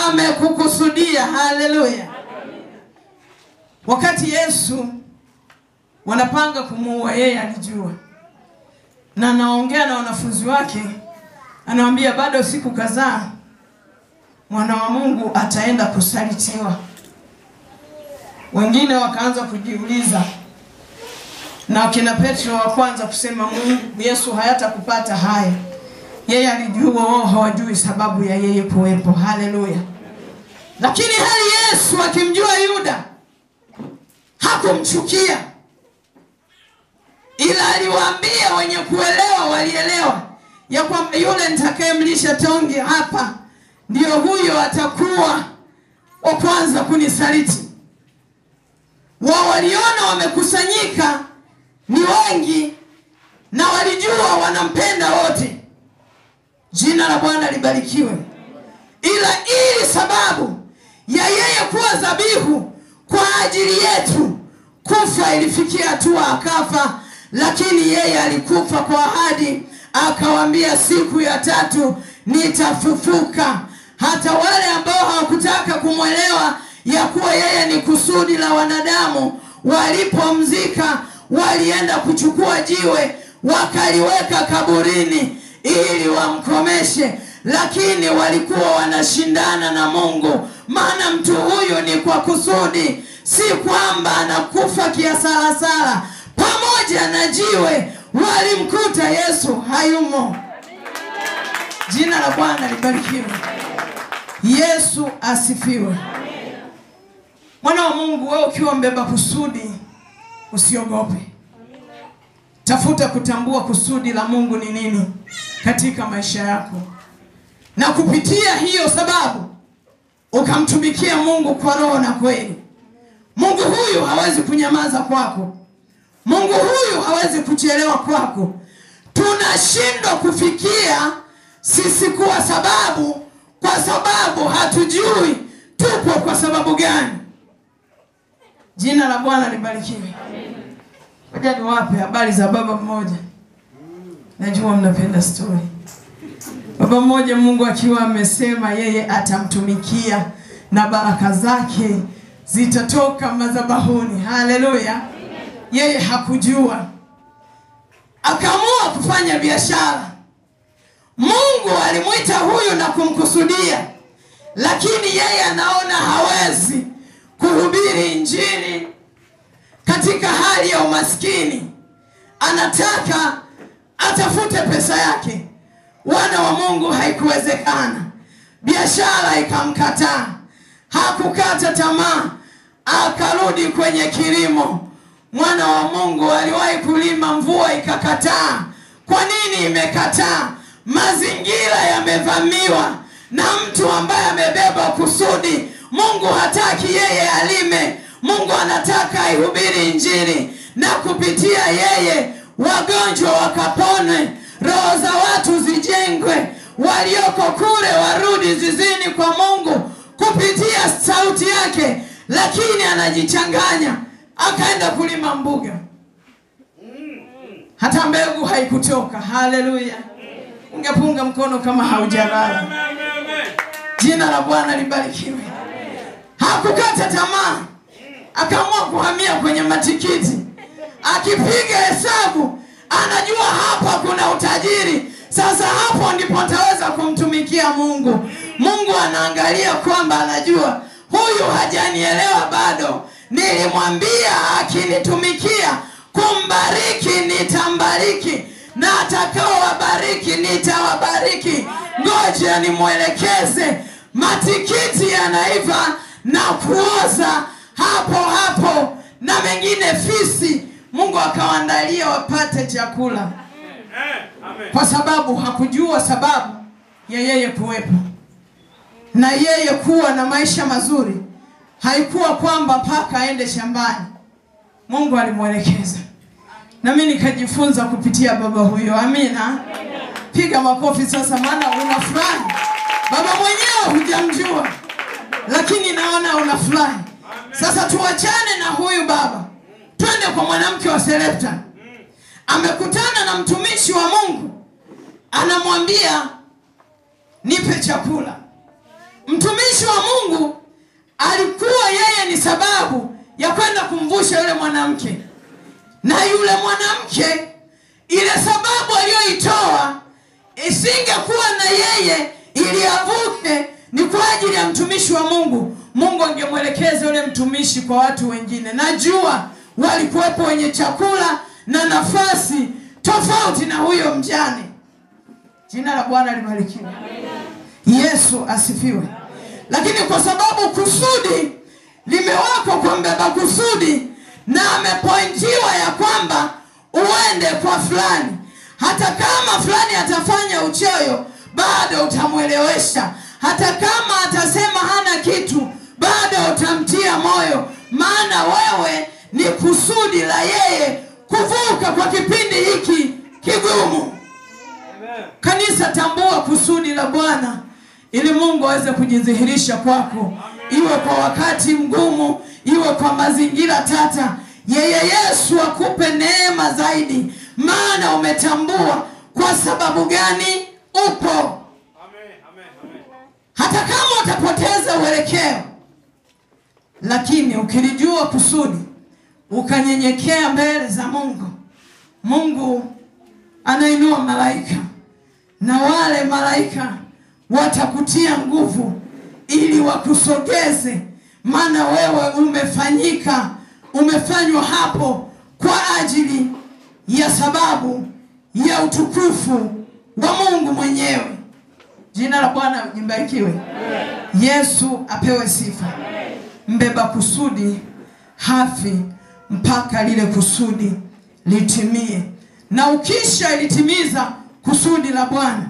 amekukusudia. Haleluya. Wakati Yesu wanapanga kumuua, yeye alijua. Na anaongea na wanafunzi wake, anawaambia bado siku kadhaa mwana wa Mungu ataenda kusalitiwa. Wengine wakaanza kujiuliza, na kina Petro wa kwanza kusema Yesu hayatakupata haya. Yeye alijua wao hawajui sababu ya yeye kuwepo. Haleluya. Lakini hali Yesu akimjua Yuda hakumchukia, ila aliwaambia wenye kuelewa walielewa ya kwamba yule nitakayemlisha tonge hapa ndio huyo atakuwa wa kwanza kunisaliti. Wao waliona wamekusanyika ni wengi na walijua wanampenda wote. Jina la Bwana libarikiwe. Ila ili sababu ya yeye kuwa dhabihu kwa ajili yetu, kufa ilifikia hatua akafa, lakini yeye alikufa kwa ahadi, akawaambia siku ya tatu nitafufuka. Hata wale ambao hawakutaka kumwelewa ya kuwa yeye ni kusudi la wanadamu, walipomzika walienda kuchukua jiwe wakaliweka kaburini ili wamkomeshe, lakini walikuwa wanashindana na Mungu. Maana mtu huyu ni kwa kusudi, si kwamba anakufa kiasalasala. Pamoja na jiwe walimkuta Yesu hayumo. Jina la Bwana libarikiwe. Yesu asifiwe. Mwana wa Mungu, wewe ukiwa mbeba kusudi, usiogope. Tafuta kutambua kusudi la Mungu ni nini katika maisha yako, na kupitia hiyo sababu ukamtumikia Mungu kwa roho na kweli. Mungu huyu hawezi kunyamaza kwako. Mungu huyu hawezi kuchelewa kwako. Tunashindwa kufikia sisi kwa sababu hatujui tupo kwa sababu gani. Jina la Bwana libarikiwe. Ngoja niwape habari za baba mmoja. Najua mnapenda story. Baba mmoja, Mungu akiwa amesema yeye atamtumikia na baraka zake zitatoka madhabahuni. Haleluya. Yeye hakujua, akaamua kufanya biashara. Mungu alimuita huyu na kumkusudia, lakini yeye anaona hawezi kuhubiri injili katika hali ya umaskini. Anataka atafute pesa yake. Wana wa Mungu, haikuwezekana. Biashara ikamkataa. Hakukata tamaa, akarudi kwenye kilimo. Mwana wa Mungu aliwahi kulima, mvua ikakataa. Kwa nini imekataa? Mazingira yamevamiwa na mtu ambaye amebeba kusudi. Mungu hataki yeye alime. Mungu anataka aihubiri injili, na kupitia yeye wagonjwa wakapone, roho za watu zijengwe, walioko kule warudi zizini kwa Mungu kupitia sauti yake. Lakini anajichanganya, akaenda kulima mbuga. Hata mbegu haikutoka. Haleluya. Ungepunga mkono kama haujalala. Jina la Bwana libarikiwe. Hakukata tamaa, akaamua kuhamia kwenye matikiti. Akipiga hesabu, anajua hapa kuna utajiri. Sasa hapo ndipo ataweza kumtumikia Mungu. Mungu anaangalia kwamba anajua huyu hajanielewa bado. Nilimwambia akinitumikia kumbariki nitambariki, na atakao wabariki nitawabariki. Ngoja nimwelekeze. Matikiti yanaiva na kuoza hapo, na mengine fisi. Mungu akawaandalia wapate chakula. Kwa sababu hakujua sababu ya yeye kuwepo na yeye kuwa na maisha mazuri. Haikuwa kwamba paka aende shambani. Mungu alimwelekeza. Na mimi nikajifunza kupitia baba huyo. Amina. Piga makofi sasa, maana unafurahi. Baba mwenyewe hujamjua, lakini naona unafurahi. Sasa tuachane na huyu baba, twende kwa mwanamke wa Sarepta. Amekutana na mtumishi wa Mungu, anamwambia nipe chakula. Mtumishi mtumishi wa Mungu alikuwa yeye ni sababu ya kwenda kumvusha yule mwanamke, na yule mwanamke ile sababu aliyoitoa isingekuwa na yeye ili avuke, ni kwa ajili ya mtumishi wa Mungu. Mungu angemwelekeza yule mtumishi kwa watu wengine. Najua walikuwepo wenye chakula na nafasi tofauti na huyo mjane. Jina la Bwana libarikiwe. Yesu asifiwe. Lakini kwa sababu kusudi limewekwa kwa mbeba kusudi, na amepointiwa ya kwamba uende kwa fulani, hata kama fulani atafanya uchoyo bado utamuelewesha, hata kama atasema hana kitu bado utamtia moyo, maana wewe ni kusudi la yeye kuvuka kwa kipindi hiki kigumu. Kanisa, tambua kusudi la Bwana ili Mungu aweze kujidhihirisha kwako. Iwe kwa wakati mgumu, iwe kwa mazingira tata, yeye Yesu akupe neema zaidi, maana umetambua kwa sababu gani upo. Hata kama utapoteza uelekeo, lakini ukilijua kusudi, ukanyenyekea mbele za Mungu, Mungu anainua malaika, na wale malaika watakutia nguvu ili wakusogeze, maana wewe umefanywa hapo kwa ajili ya sababu ya utukufu wa Mungu mwenyewe. Jina la Bwana libarikiwe. Yesu apewe sifa. Mbeba kusudi hafi mpaka lile kusudi litimie. Na ukisha ilitimiza kusudi la Bwana,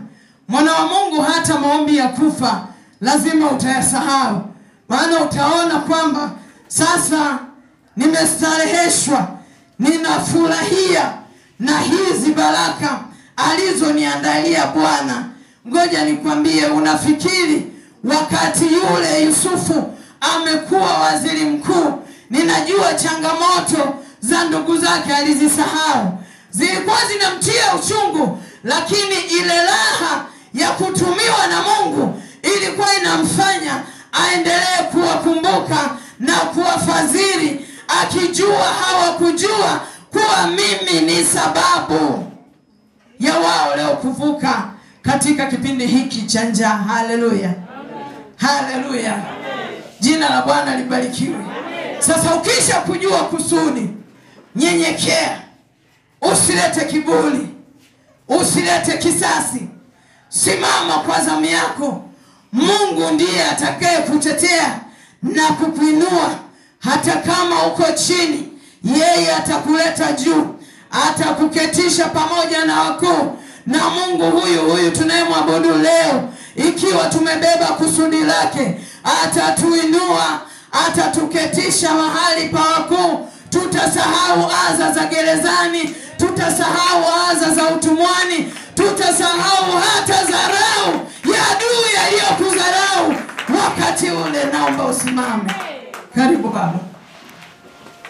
mwana wa Mungu, hata maombi ya kufa lazima utayasahau, maana utaona kwamba sasa nimestareheshwa, ninafurahia na hizi baraka alizoniandalia Bwana. Ngoja nikwambie, unafikiri wakati yule Yusufu amekuwa waziri mkuu, ninajua changamoto za ndugu zake alizisahau, zilikuwa zinamtia uchungu, lakini ile raha ya kutumiwa na Mungu ilikuwa inamfanya aendelee kuwakumbuka na kuwafadhili, akijua hawakujua kuwa mimi ni sababu ya wao leo kuvuka katika kipindi hiki cha njaa. Haleluya, haleluya, jina la Bwana libarikiwe. Sasa ukisha kujua kusudi, nyenyekea, usilete kiburi, usilete kisasi, simama kwa zamu yako. Mungu ndiye atakaye kutetea na kukuinua. Hata kama uko chini, yeye atakuleta juu, atakuketisha pamoja na wakuu. Na Mungu huyu tunayemwabudu leo, ikiwa tumebeba kusudi lake, atatuinua, atatuketisha mahali pa wakuu. Tutasahau adha za gerezani, tutasahau adha za utumwani, tutasahau hata dharau ya adui aliyokudharau wakati ule. Naomba usimame. Karibu baba.